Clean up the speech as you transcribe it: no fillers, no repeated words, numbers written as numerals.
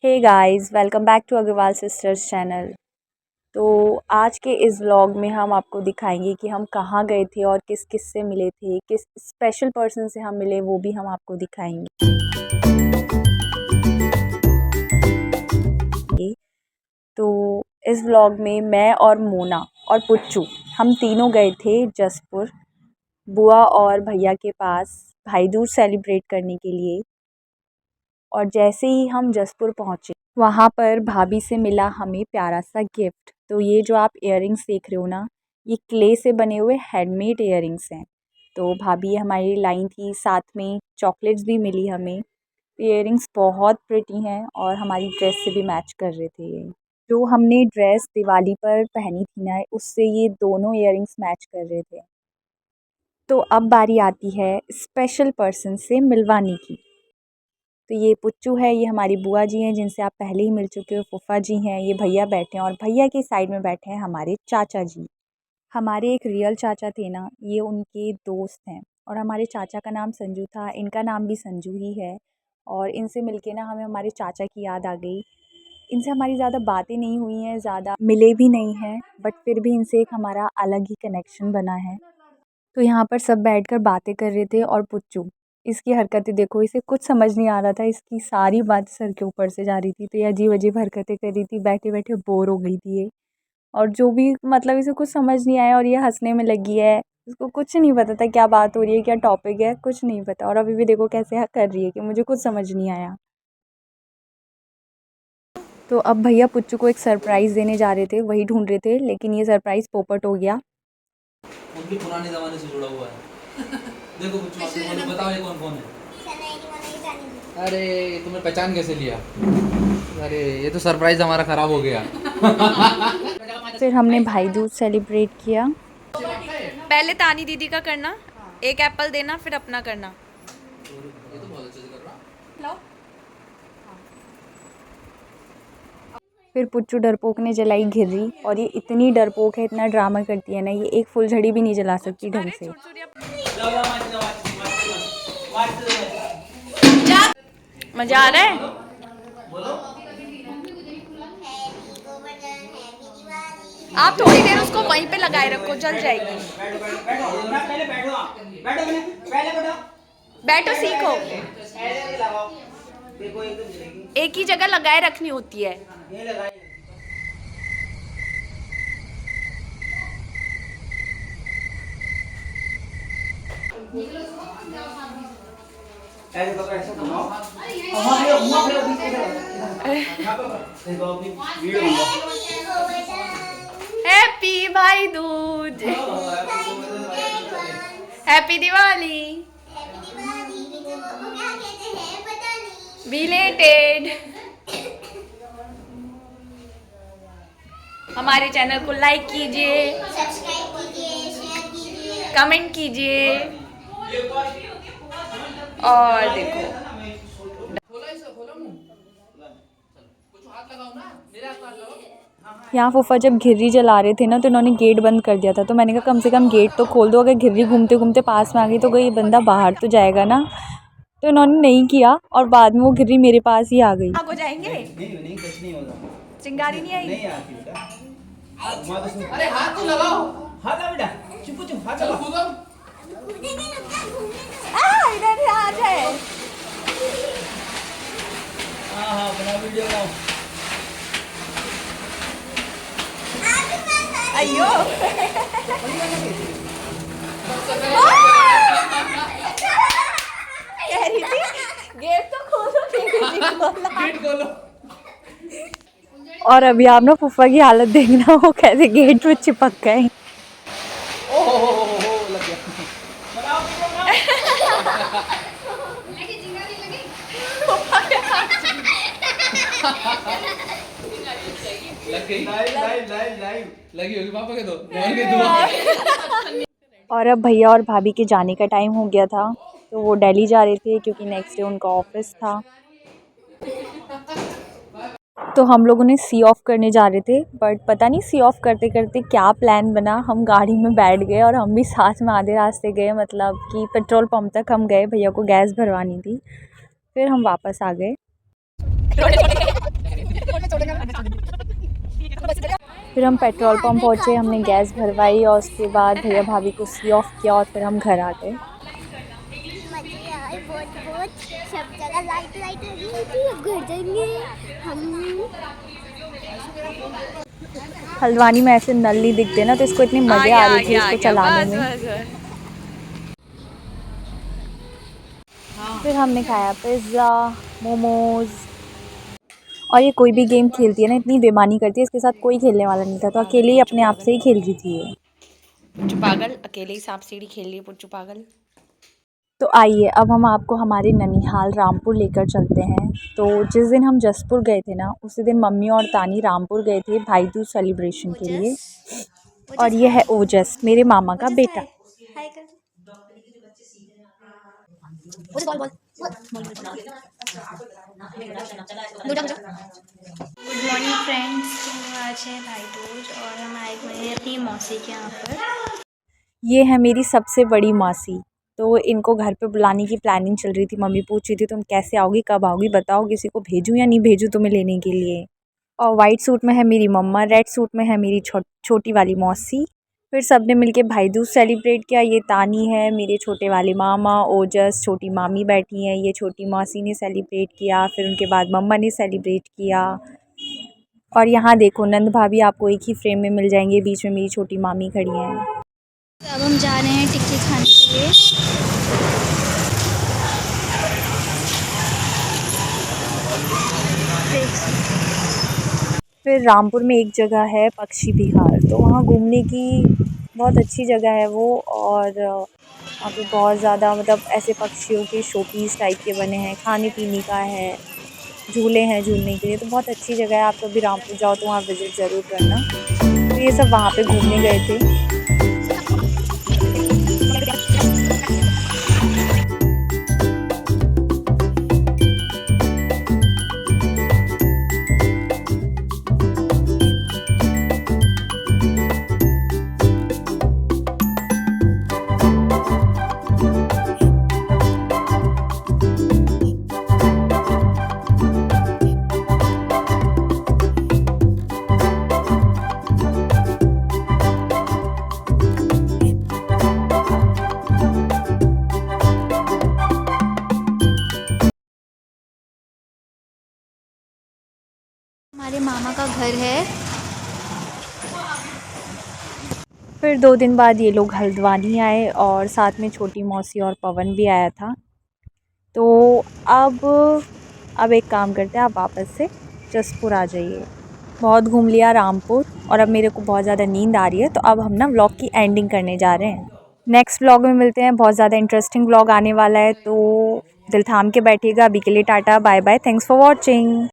Hey guys, welcome back to Agarwal sisters channel. तो आज के इस व्लॉग में हम आपको दिखाएंगे कि हम कहाँ गए थे और किस किस से मिले थे, किस स्पेशल पर्सन से हम मिले, वो भी हम आपको दिखाएंगे। तो इस व्लॉग में मैं और मोना और पुच्चू हम तीनों गए थे जसपुर बुआ और भैया के पास भाई दूज सेलिब्रेट करने के लिए। और जैसे ही हम जसपुर पहुँचे वहाँ पर भाभी से मिला हमें प्यारा सा गिफ्ट। तो ये जो आप इयररिंग्स देख रहे हो ना, ये क्ले से बने हुए हैंडमेड इयररिंग्स हैं। तो भाभी हमारी लाई थी, साथ में चॉकलेट्स भी मिली हमें। इयररिंग्स बहुत प्रिटी हैं और हमारी ड्रेस से भी मैच कर रहे थे। ये जो हमने ड्रेस दिवाली पर पहनी थी ना, उससे ये दोनों इयररिंग्स मैच कर रहे थे। तो अब बारी आती है स्पेशल पर्सन से मिलवाने की। तो ये पुच्चू है, ये हमारी बुआ जी हैं जिनसे आप पहले ही मिल चुके हो। फूफा जी हैं, ये भैया बैठे हैं और भैया के साइड में बैठे हैं हमारे चाचा जी। हमारे एक रियल चाचा थे ना, ये उनके दोस्त हैं। और हमारे चाचा का नाम संजू था, इनका नाम भी संजू ही है। और इनसे मिलके ना हमें हमारे चाचा की याद आ गई। इनसे हमारी ज़्यादा बातें नहीं हुई हैं, ज़्यादा मिले भी नहीं हैं, बट फिर भी इनसे एक हमारा अलग ही कनेक्शन बना है। तो यहाँ पर सब बैठकर बातें कर रहे थे और पुच्चू, इसकी हरकतें देखो, इसे कुछ समझ नहीं आ रहा था, इसकी सारी बात सर के ऊपर से जा रही थी। तो ये अजीब अजीब हरकतें कर रही थी, बैठे बैठे बोर हो गई थी ये। और जो भी मतलब इसे कुछ समझ नहीं आया और ये हंसने में लगी है। इसको कुछ नहीं पता था क्या बात हो रही है, क्या टॉपिक है, कुछ नहीं पता। और अभी भी देखो कैसे कर रही है कि मुझे कुछ समझ नहीं आया। तो अब भैया पुच्चू को एक सरप्राइज़ देने जा रहे थे, वही ढूंढ रहे थे, लेकिन ये सरप्राइज़ पोपट हो गया। वो भी पुराने ज़माने से जुड़ा हुआ है। देखो कुछ बताओ ये कौन कौन है? अरे तुमने पहचान कैसे लिया? अरे ये तो सरप्राइज हमारा खराब हो गया। फिर हमने भाई दूज सेलिब्रेट किया। पहले तानी दीदी का करना, एक एप्पल देना, फिर अपना करना। ये तो बहुत अच्छे से कर रहा। फिर पुच्चू डरपोक ने जलाई घिर्री, और ये इतनी डरपोक है, इतना ड्रामा करती है ना, ये एक फुलझड़ी भी नहीं जला सकती ढंग से। मजा आ रहा है? आप थोड़ी देर उसको वहीं पे लगाए रखो, जल जाएगी। बैठो, सीखो। एक ही जगह लगाए रखनी होती है। हैप्पी भाई दूज, हैप्पी दिवाली, बिलेटेड। हमारे चैनल को लाइक कीजिए, सब्सक्राइब कीजिए, शेयर कीजिए, कमेंट कीजिए। और देखो यहाँ फूफा जब घिर्री जला रहे थे ना, तो इन्होंने गेट बंद कर दिया था। तो मैंने कहा कम से कम गेट तो खोल दो, अगर घिर्री घूमते घूमते पास में आ गई तो कोई बंदा बाहर तो जाएगा ना। तो इन्होंने नहीं किया और बाद में वो घिर्री मेरे पास ही आ गई। हो जाएंगे। नहीं कुछ नहीं होगा। चिंगारी नहीं आई? नहीं आती बेटा। अरे हाथ तो लगाओ, हाथ लगा बेटा, चुप चुप हाथ लगाओ। इधर आ जाए। हाँ अपना वीडियो बनाओ। अयो कह रही थी गेट तो खोलो, गेट खोलो। और अभी आप ना फूफा की हालत देखना, वो कैसे गेट में चिपक गए। ओहो लग गया। लग गई। लाइव लगी होगी पापा के तो। और अब भैया और भाभी के जाने का टाइम हो गया था, तो वो दिल्ली जा रहे थे क्योंकि नेक्स्ट डे उनका ऑफिस था। तो हम लोग उन्हें सी ऑफ करने जा रहे थे, बट पता नहीं सी ऑफ करते करते क्या प्लान बना, हम गाड़ी में बैठ गए और हम भी साथ में आधे रास्ते गए, मतलब कि पेट्रोल पंप तक हम गए, भैया को गैस भरवानी थी। फिर हम वापस आ गए। फिर हम पेट्रोल पंप पहुँचे, हमने गैस भरवाई और उसके बाद भैया भाभी को सी ऑफ किया और फिर हम घर आ गए। मजे आए बहुत बहुत, सब जगह लाइट लाइट लगी हुई थी। अब घर जाएंगे हम। हल्द्वानी में ऐसे नल नहीं दिखते ना, तो इसको इतने मज़े आ रहे थे इसको चलाने में। फिर हमने खाया पिज़्ज़ा, मोमोज़। और ये कोई भी गेम खेलती है ना, इतनी बेईमानी करती है, इसके साथ कोई खेलने वाला नहीं था, तो अकेले ही अपने आप से ही खेल रही थी ये। पुच्चू पागल अकेले ही सांप सीढ़ी खेल रही है पुच्चू पागल। तो आइए अब हम आपको हमारे ननिहाल रामपुर लेकर चलते हैं। तो जिस दिन हम जसपुर गए थे ना, उसी दिन मम्मी और तानी रामपुर गए थे भाई दूज सेलिब्रेशन के लिए। और ये है ओजस, मेरे मामा का बेटा। हाय कर। गुड मॉर्निंग फ्रेंड्स, तो आज है भाई दूज और हम आए हुए हैं अपनी मौसी के यहाँ पर। ये है मेरी सबसे बड़ी मौसी। तो इनको घर पे बुलाने की प्लानिंग चल रही थी। मम्मी पूछ रही थी तुम कैसे आओगी, कब आओगी, बताओ किसी को भेजूँ या नहीं भेजूँ तुम्हें लेने के लिए। और वाइट सूट में है मेरी मम्मा, रेड सूट में है मेरी छोटी वाली मौसी। फिर सब ने मिलके भाई दूज सेलिब्रेट किया। ये तानी है, मेरे छोटे वाले मामा, ओजस, छोटी मामी बैठी हैं, ये छोटी मौसी ने सेलिब्रेट किया। फिर उनके बाद मम्मा ने सेलिब्रेट किया। और यहाँ देखो नंद भाभी आपको एक ही फ्रेम में मिल जाएंगे, बीच में मेरी छोटी मामी खड़ी हैं। अब हम जा रहे हैं टिक्की खाने के लिए। फिर रामपुर में एक जगह है पक्षी विहार, तो वहाँ घूमने की बहुत अच्छी जगह है वो। और वहाँ पे बहुत ज़्यादा मतलब ऐसे पक्षियों के शोपीस टाइप के बने हैं, खाने पीने का है, झूले हैं झूलने के लिए। तो बहुत अच्छी जगह है, आप कभी रामपुर जाओ तो वहाँ विज़िट ज़रूर करना। तो ये सब वहाँ पे घूमने गए थे। हमारे मामा का घर है। फिर 2 दिन बाद ये लोग हल्द्वानी आए और साथ में छोटी मौसी और पवन भी आया था। तो अब एक काम करते हैं, आप वापस से जसपुर आ जाइए। बहुत घूम लिया रामपुर और अब मेरे को बहुत ज़्यादा नींद आ रही है, तो अब हम ना व्लॉग की एंडिंग करने जा रहे हैं। नेक्स्ट व्लॉग में मिलते हैं, बहुत ज़्यादा इंटरेस्टिंग व्लॉग आने वाला है, तो दिल थाम के बैठिएगा। अभी के लिए tata bye bye, thanks for watching.